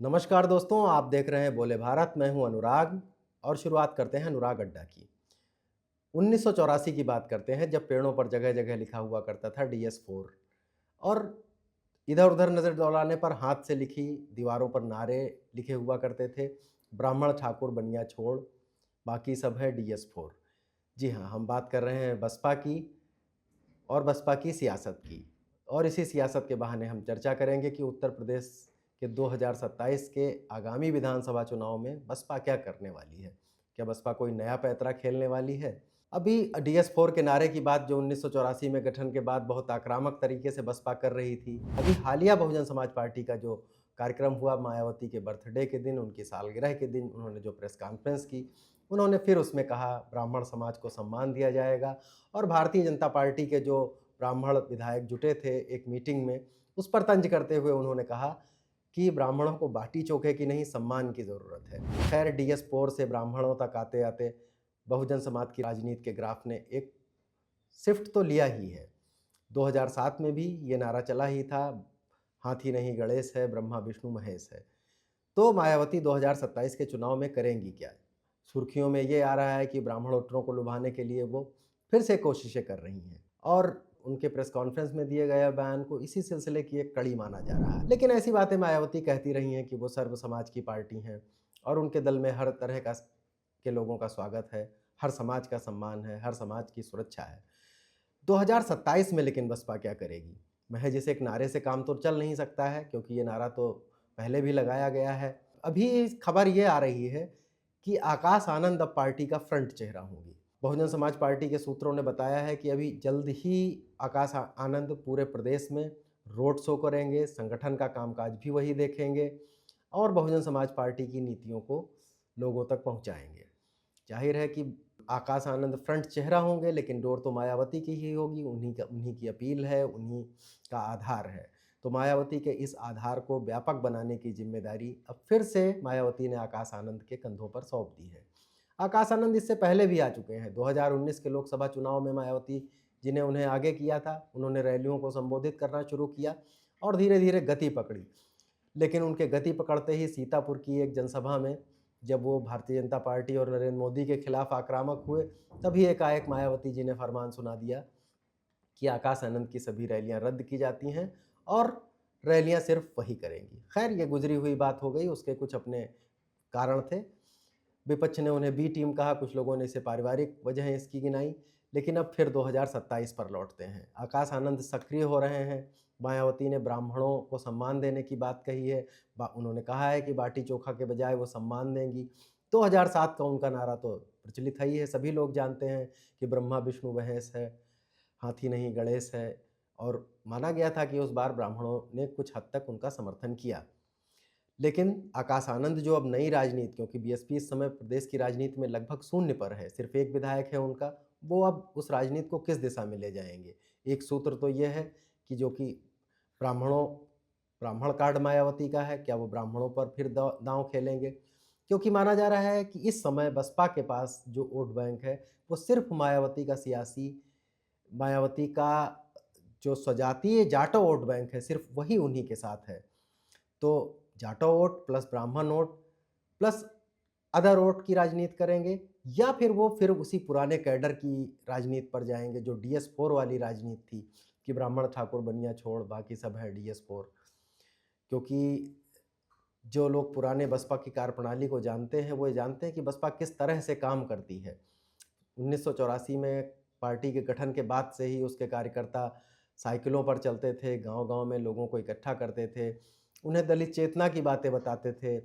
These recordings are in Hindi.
नमस्कार दोस्तों, आप देख रहे हैं बोले भारत। मैं हूं अनुराग और शुरुआत करते हैं अनुराग अड्डा की। 1984 की बात करते हैं जब पेड़ों पर जगह-जगह लिखा हुआ करता था DS4 और इधर-उधर नज़र दौड़ाने पर हाथ से लिखी दीवारों पर नारे लिखे हुआ करते थे, ब्राह्मण ठाकुर बनिया छोड़, बाकी सब है DS4। जी हाँ, हम बात कर रहे हैं बसपा की और बसपा की सियासत की। और इसी सियासत के बहाने हम चर्चा करेंगे कि उत्तर प्रदेश के 2027 के आगामी विधानसभा चुनाव में बसपा क्या करने वाली है? क्या बसपा कोई नया पैंतरा खेलने वाली है? अभी DS4 के नारे की बात जो 1984 में गठन के बाद बहुत आक्रामक तरीके से बसपा कर रही थी। अभी हालिया बहुजन समाज पार्टी का जो कार्यक्रम हुआ मायावती के बर्थडे के दिन, उनकी सालगिरह के दिन उन्होंने जो प्रेस कॉन्फ्रेंस की, उन्होंने फिर उसमें कहा ब्राह्मण समाज को सम्मान दिया जाएगा और भारतीय जनता पार्टी के जो ब्राह्मण विधायक जुटे थे एक मीटिंग में, उस पर तंज करते हुए उन्होंने कहा कि ब्राह्मणों को बाटी चोखे की नहीं सम्मान की ज़रूरत है। खैर DS4 से ब्राह्मणों तक आते-आते बहुजन समाज की राजनीति के ग्राफ ने एक शिफ्ट तो लिया ही है। 2007 में भी ये नारा चला ही था, हाथी नहीं गणेश है, ब्रह्मा विष्णु महेश है। तो मायावती 2027 के चुनाव में करेंगी क्या? सुर्खियों में ये आ रहा है कि ब्राह्मण वोटरों को लुभाने के लिए वो फिर से कोशिशें कर रही हैं और उनके प्रेस कॉन्फ्रेंस में दिए गए बयान को इसी सिलसिले की एक कड़ी माना जा रहा है। लेकिन ऐसी बातें मायावती कहती रही हैं कि वो सर्व समाज की पार्टी हैं और उनके दल में हर तरह का के लोगों का स्वागत है, हर समाज का सम्मान है, हर समाज की सुरक्षा है। 2027 में लेकिन बसपा क्या करेगी? महज इस एक नारे से काम तो चल नहीं सकता है क्योंकि ये नारा तो पहले भी लगाया गया है। अभी खबर ये आ रही है कि आकाश आनंद अब पार्टी का फ्रंट चेहरा होंगी। बहुजन समाज पार्टी के सूत्रों ने बताया है कि अभी जल्द ही आकाश आनंद पूरे प्रदेश में रोड शो करेंगे, संगठन का कामकाज भी वही देखेंगे और बहुजन समाज पार्टी की नीतियों को लोगों तक पहुंचाएंगे। जाहिर है कि आकाश आनंद फ्रंट चेहरा होंगे लेकिन डोर तो मायावती की ही होगी, उन्हीं की अपील है, उन्हीं का आधार है। तो मायावती के इस आधार को व्यापक बनाने की जिम्मेदारी अब फिर से मायावती ने आकाश आनंद के कंधों पर सौंप दी है। आकाश आनंद इससे पहले भी आ चुके हैं। 2019 के लोकसभा चुनाव में मायावती जी ने उन्हें आगे किया था, उन्होंने रैलियों को संबोधित करना शुरू किया और धीरे-धीरे गति पकड़ी। लेकिन उनके गति पकड़ते ही सीतापुर की एक जनसभा में जब वो भारतीय जनता पार्टी और नरेंद्र मोदी के खिलाफ आक्रामक हुए, तभी एकाएक मायावती जी ने फरमान सुना दिया कि आकाश आनंद की सभी रैलियां रद्द की जाती हैं और रैलियां सिर्फ वही करेंगी। खैर ये गुजरी हुई बात हो गई, उसके कुछ अपने कारण थे। विपक्ष ने उन्हें बी टीम कहा, कुछ लोगों ने इसे पारिवारिक वजह इसकी गिनाई, लेकिन अब फिर 2027 पर लौटते हैं। आकाश आनंद सक्रिय हो रहे हैं। मायावती ने ब्राह्मणों को सम्मान देने की बात कही है। उन्होंने कहा है कि बाटी चोखा के बजाय वो सम्मान देंगी। 2007 का उनका नारा तो प्रचलित है ही है, सभी लोग जानते हैं कि ब्रह्मा विष्णु महेश है, हाथी नहीं गणेश है और माना गया था कि उस बार ब्राह्मणों ने कुछ हद तक उनका समर्थन किया। लेकिन आकाश आनंद जो अब नई राजनीति, क्योंकि बीएसपी इस समय प्रदेश की राजनीति में लगभग शून्य पर है, सिर्फ एक विधायक है उनका, वो अब उस राजनीति को किस दिशा में ले जाएंगे? एक सूत्र तो ये है कि जो कि ब्राह्मणों ब्राह्मण कार्ड मायावती का है, क्या वो ब्राह्मणों पर फिर दांव खेलेंगे? क्योंकि माना जा रहा है कि इस समय बसपा के पास जो वोट बैंक है वो सिर्फ मायावती का जो स्वजातीय जाटो वोट बैंक है, सिर्फ वही उन्हीं के साथ है। तो जाटो वोट प्लस ब्राह्मण वोट प्लस अदर वोट की राजनीति करेंगे या फिर उसी पुराने कैडर की राजनीति पर जाएंगे जो DS4 वाली राजनीति थी कि ब्राह्मण ठाकुर बनिया छोड़ बाकी सब है DS4। क्योंकि जो लोग पुराने बसपा की कार्यप्रणाली को जानते हैं वो ये जानते हैं कि बसपा किस तरह से काम करती है। 1984 में पार्टी के गठन के बाद से ही उसके कार्यकर्ता साइकिलों पर चलते थे, गांव-गांव में लोगों को इकट्ठा करते थे, उन्हें दलित चेतना की बातें बताते थे,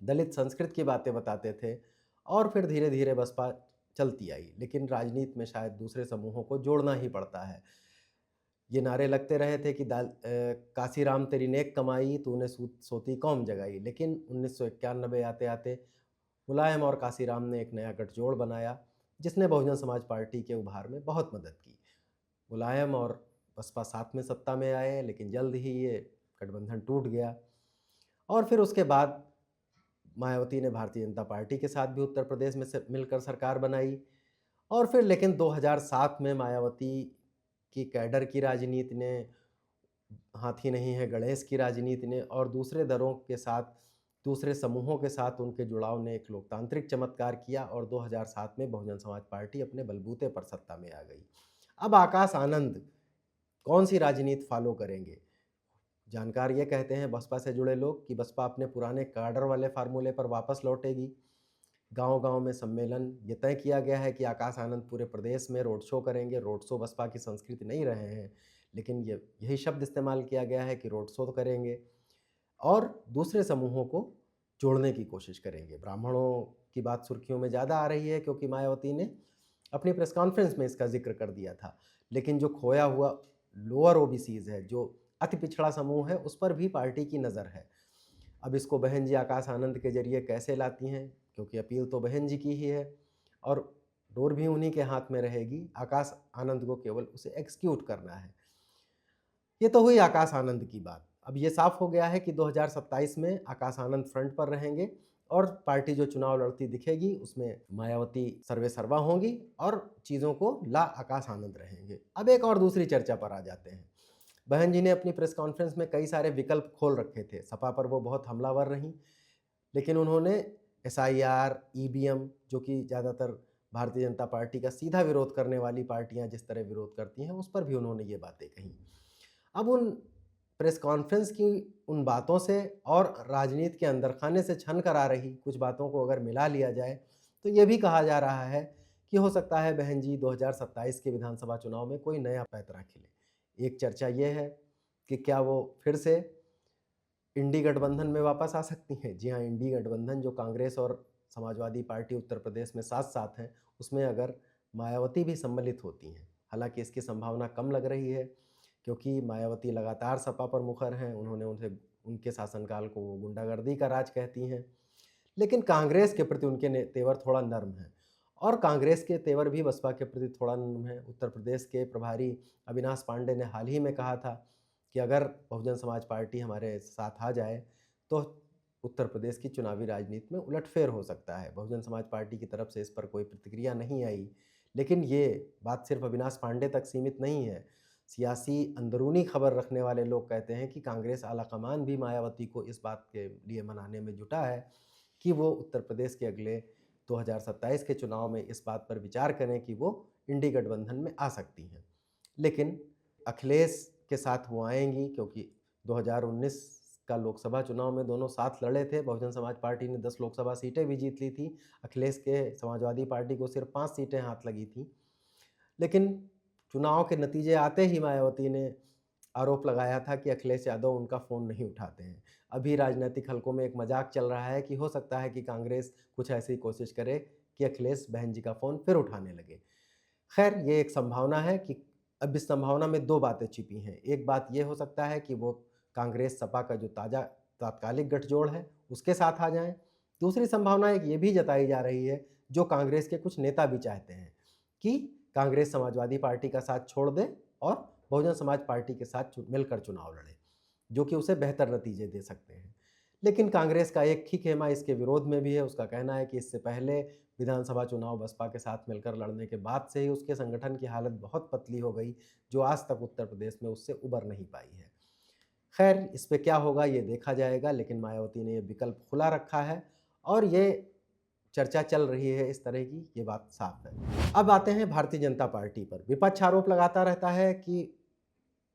दलित संस्कृत की बातें बताते थे और फिर धीरे-धीरे बसपा चलती आई। लेकिन राजनीति में शायद दूसरे समूहों को जोड़ना ही पड़ता है। ये नारे लगते रहे थे कि काशीराम तेरी नेक कमाई, तूने सोती कौम जगाई। लेकिन 1991 आते-आते मुलायम और काशीराम ने एक नया गठजोड़ बनाया, जिसने बहुजन समाज पार्टी के उभार में बहुत मदद की। मुलायम और बसपा साथ में सत्ता में आए, लेकिन जल्द ही ये गठबंधन टूट गया और फिर उसके बाद मायावती ने भारतीय जनता पार्टी के साथ भी उत्तर प्रदेश में से मिलकर सरकार बनाई और फिर लेकिन 2007 में मायावती की कैडर की राजनीति ने, हाथी नहीं है गणेश की राजनीति ने और दूसरे दलों के साथ दूसरे समूहों के साथ उनके जुड़ाव ने एक लोकतांत्रिक चमत्कार किया और 2007 में बहुजन समाज पार्टी अपने बलबूते पर सत्ता में आ गई। अब आकाश आनंद कौन सी राजनीति फॉलो करेंगे? जानकार ये कहते हैं बसपा से जुड़े लोग कि बसपा अपने पुराने कार्डर वाले फार्मूले पर वापस लौटेगी। गांव-गांव में सम्मेलन, ये तय किया गया है कि आकाश आनंद पूरे प्रदेश में रोड शो करेंगे। रोड शो बसपा की संस्कृति नहीं रहे हैं, लेकिन यही शब्द इस्तेमाल किया गया है कि रोड शो तो करेंगे और दूसरे समूहों को जोड़ने की कोशिश करेंगे। ब्राह्मणों की बात सुर्खियों में ज़्यादा आ रही है क्योंकि मायावती ने अपनी प्रेस कॉन्फ्रेंस में इसका जिक्र कर दिया था। लेकिन जो खोया हुआ लोअर ओबीसीज़ है, जो अति पिछड़ा समूह है, उस पर भी पार्टी की नज़र है। अब इसको बहन जी आकाश आनंद के ज़रिए कैसे लाती हैं, क्योंकि अपील तो बहन जी की ही है और डोर भी उन्हीं के हाथ में रहेगी। आकाश आनंद को केवल उसे एग्जीक्यूट करना है। ये तो हुई आकाश आनंद की बात। अब ये साफ हो गया है कि 2027 में आकाश आनंद फ्रंट पर रहेंगे और पार्टी जो चुनाव लड़ती दिखेगी उसमें मायावती सर्वे सर्वा होंगी और चीज़ों को ला आकाश आनंद रहेंगे। अब एक और दूसरी चर्चा पर आ जाते हैं। बहन जी ने अपनी प्रेस कॉन्फ्रेंस में कई सारे विकल्प खोल रखे थे। सपा पर वो बहुत हमलावर रहीं, लेकिन उन्होंने एसआईआर, ईवीएम, जो कि ज़्यादातर भारतीय जनता पार्टी का सीधा विरोध करने वाली पार्टियां जिस तरह विरोध करती हैं, उस पर भी उन्होंने ये बातें कही। अब उन प्रेस कॉन्फ्रेंस की उन बातों से और राजनीति के अंदर खाने से छन कर आ रही कुछ बातों को अगर मिला लिया जाए, तो ये भी कहा जा रहा है कि हो सकता है बहन जी 2027 के विधानसभा चुनाव में कोई नया पैतरा खिले। एक चर्चा ये है कि क्या वो फिर से इंडी गठबंधन में वापस आ सकती हैं। जी हाँ, इंडी गठबंधन जो कांग्रेस और समाजवादी पार्टी उत्तर प्रदेश में साथ-साथ हैं, उसमें अगर मायावती भी सम्मिलित होती हैं। हालाँकि इसकी संभावना कम लग रही है क्योंकि मायावती लगातार सपा पर मुखर हैं। उन्होंने उनके शासनकाल को वो गुंडागर्दी का राज कहती हैं। लेकिन कांग्रेस के प्रति उनके तेवर थोड़ा नर्म है और कांग्रेस के तेवर भी बसपा के प्रति थोड़ा नर्म है। उत्तर प्रदेश के प्रभारी अविनाश पांडे ने हाल ही में कहा था कि अगर बहुजन समाज पार्टी हमारे साथ आ जाए तो उत्तर प्रदेश की चुनावी राजनीति में उलटफेर हो सकता है। बहुजन समाज पार्टी की तरफ से इस पर कोई प्रतिक्रिया नहीं आई, लेकिन ये बात सिर्फ अविनाश पांडे तक सीमित नहीं है। सियासी अंदरूनी खबर रखने वाले लोग कहते हैं कि कांग्रेस आलाकमान भी मायावती को इस बात के लिए मनाने में जुटा है कि वो उत्तर प्रदेश के अगले 2027 के चुनाव में इस बात पर विचार करें कि वो इंडी गठबंधन में आ सकती हैं। लेकिन अखिलेश के साथ वो आएंगी क्योंकि 2019 का लोकसभा चुनाव में दोनों साथ लड़े थे। बहुजन समाज पार्टी ने 10 लोकसभा सीटें भी जीत ली थी। अखिलेश के समाजवादी पार्टी को सिर्फ 5 सीटें हाथ लगी थी। लेकिन चुनाव के नतीजे आते ही मायावती ने आरोप लगाया था कि अखिलेश यादव उनका फ़ोन नहीं उठाते हैं। अभी राजनीतिक हलकों में एक मजाक चल रहा है कि हो सकता है कि कांग्रेस कुछ ऐसी कोशिश करे कि अखिलेश बहन जी का फ़ोन फिर उठाने लगे। खैर, ये एक संभावना है कि अब इस संभावना में 2 बातें छिपी हैं। एक बात ये हो सकता है कि वो कांग्रेस सपा का जो ताज़ा तात्कालिक गठजोड़ है, उसके साथ आ जाएँ। दूसरी संभावना एक ये भी जताई जा रही है, जो कांग्रेस के कुछ नेता भी चाहते हैं कि कांग्रेस समाजवादी पार्टी का साथ छोड़ दे और बहुजन समाज पार्टी के साथ मिलकर चुनाव लड़े, जो कि उसे बेहतर नतीजे दे सकते हैं। लेकिन कांग्रेस का एक ही खेमा इसके विरोध में भी है। उसका कहना है कि इससे पहले विधानसभा चुनाव बसपा के साथ मिलकर लड़ने के बाद से ही उसके संगठन की हालत बहुत पतली हो गई, जो आज तक उत्तर प्रदेश में उससे उबर नहीं पाई है। खैर, इस पे क्या होगा ये देखा जाएगा, लेकिन मायावती ने ये विकल्प खुला रखा है और ये चर्चा चल रही है इस तरह की, ये बात साफ है। अब आते हैं भारतीय जनता पार्टी पर। विपक्ष आरोप लगाता रहता है कि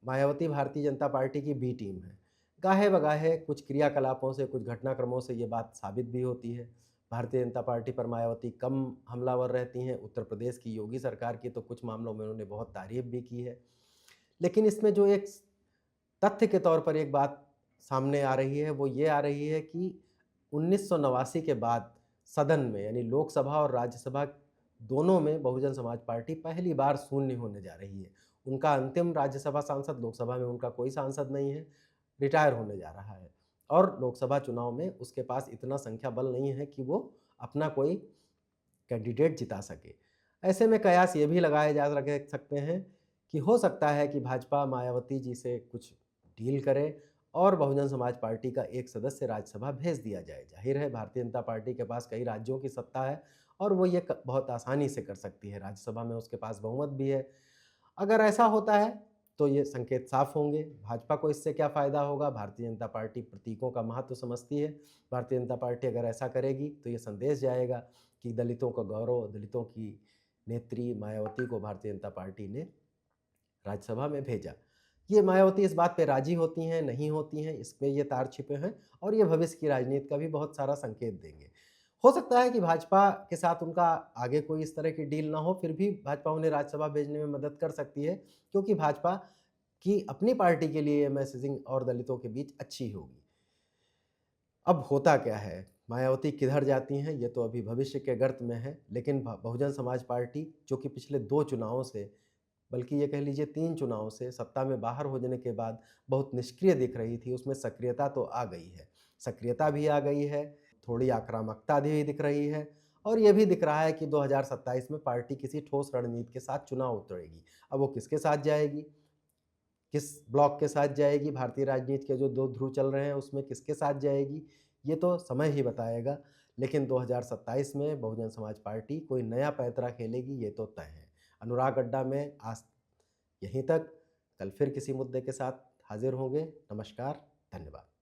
मायावती भारतीय जनता पार्टी की बी टीम है। गाहे-बगाहे कुछ क्रियाकलापों से, कुछ घटनाक्रमों से ये बात साबित भी होती है। भारतीय जनता पार्टी पर मायावती कम हमलावर रहती हैं। उत्तर प्रदेश की योगी सरकार की तो कुछ मामलों में उन्होंने बहुत तारीफ़ भी की है। लेकिन इसमें जो एक तथ्य के तौर पर एक बात सामने आ रही है, वो ये आ रही है कि 1989 के बाद सदन में, यानी लोकसभा और राज्यसभा दोनों में बहुजन समाज पार्टी पहली बार शून्य होने जा रही है। उनका अंतिम राज्यसभा सांसद, लोकसभा में उनका कोई सांसद नहीं है, रिटायर होने जा रहा है और लोकसभा चुनाव में उसके पास इतना संख्या बल नहीं है कि वो अपना कोई कैंडिडेट जिता सके। ऐसे में कयास ये भी लगाए जा सकते हैं कि हो सकता है कि भाजपा मायावती जी से कुछ डील करे और बहुजन समाज पार्टी का एक सदस्य राज्यसभा भेज दिया जाए। जाहिर है भारतीय जनता पार्टी के पास कई राज्यों की सत्ता है और वो ये बहुत आसानी से कर सकती है। राज्यसभा में उसके पास बहुमत भी है। अगर ऐसा होता है तो ये संकेत साफ होंगे। भाजपा को इससे क्या फ़ायदा होगा? भारतीय जनता पार्टी प्रतीकों का महत्व समझती है। भारतीय जनता पार्टी अगर ऐसा करेगी तो ये संदेश जाएगा कि दलितों का गौरव, दलितों की नेत्री मायावती को भारतीय जनता पार्टी ने राज्यसभा में भेजा। ये मायावती इस बात पे राज़ी होती हैं, नहीं होती हैं, इसमें ये तार छिपे हैं और ये भविष्य की राजनीति का भी बहुत सारा संकेत देंगे। हो सकता है कि भाजपा के साथ उनका आगे कोई इस तरह की डील ना हो, फिर भी भाजपा उन्हें राज्यसभा भेजने में मदद कर सकती है, क्योंकि भाजपा की अपनी पार्टी के लिए ये मैसेजिंग और दलितों के बीच अच्छी होगी। अब होता क्या है? मायावती किधर जाती हैं, ये तो अभी भविष्य के गर्त में है, लेकिन बहुजन समाज पार्टी, जो कि पिछले 2 चुनावों से, बल्कि ये कह लीजिए 3 चुनावों से सत्ता में बाहर हो जाने के बाद बहुत निष्क्रिय दिख रही थी, उसमें सक्रियता तो आ गई है। सक्रियता भी आ गई है, थोड़ी आक्रामकता भी दिख रही है और ये भी दिख रहा है कि 2027 में पार्टी किसी ठोस रणनीति के साथ चुनाव उतरेगी। अब वो किसके साथ जाएगी? किस ब्लॉक के साथ जाएगी? भारतीय राजनीति के जो 2 ध्रुव चल रहे हैं उसमें किसके साथ जाएगी? ये तो समय ही बताएगा। लेकिन 2027 में बहुजन समाज पार्टी कोई नया पैंतरा खेलेगी, ये तो तय है। अनुराग अड्डा में आज यहीं तक, कल फिर किसी मुद्दे के साथ हाज़िर होंगे। नमस्कार, धन्यवाद।